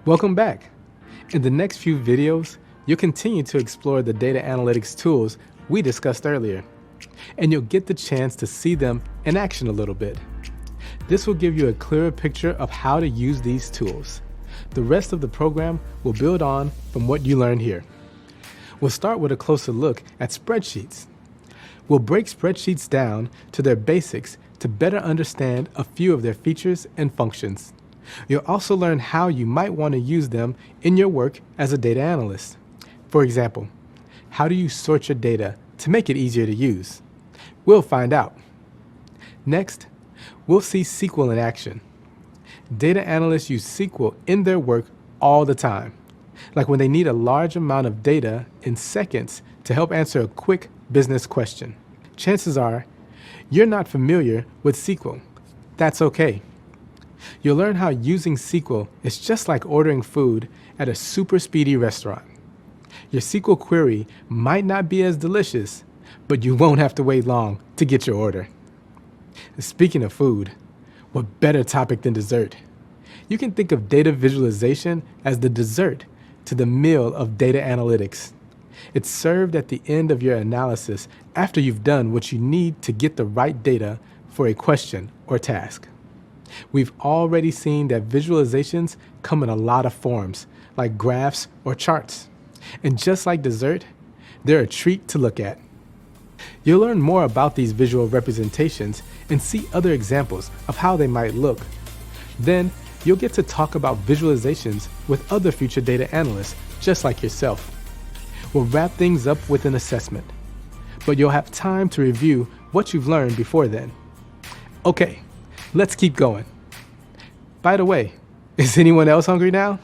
Welcome back. In the next few videos, you'll continue to explore the data analytics tools we discussed earlier, and you'll get the chance to see them in action a little bit. This will give you a clearer picture of how to use these tools. The rest of the program will build on from what you learned here. We'll start with a closer look at spreadsheets. We'll break spreadsheets down to their basics to better understand a few of their features and functions. You'll also learn how you might want to use them in your work as a data analyst. For example, how do you sort your data to make it easier to use? We'll find out. Next, we'll see SQL in action. Data analysts use SQL in their work all the time, like when they need a large amount of data in seconds to help answer a quick business question. Chances are you're not familiar with SQL. That's okay. You'll learn how using SQL is just like ordering food at a super speedy restaurant. Your SQL query might not be as delicious, but you won't have to wait long to get your order. Speaking of food, what better topic than dessert? You can think of data visualization as the dessert to the meal of data analytics. It's served at the end of your analysis after you've done what you need to get the right data for a question or task. We've already seen that visualizations come in a lot of forms, like graphs or charts. And just like dessert, they're a treat to look at. You'll learn more about these visual representations and see other examples of how they might look. Then, you'll get to talk about visualizations with other future data analysts just like yourself. We'll wrap things up with an assessment, but you'll have time to review what you've learned before then. Okay, let's keep going. By the way, is anyone else hungry now?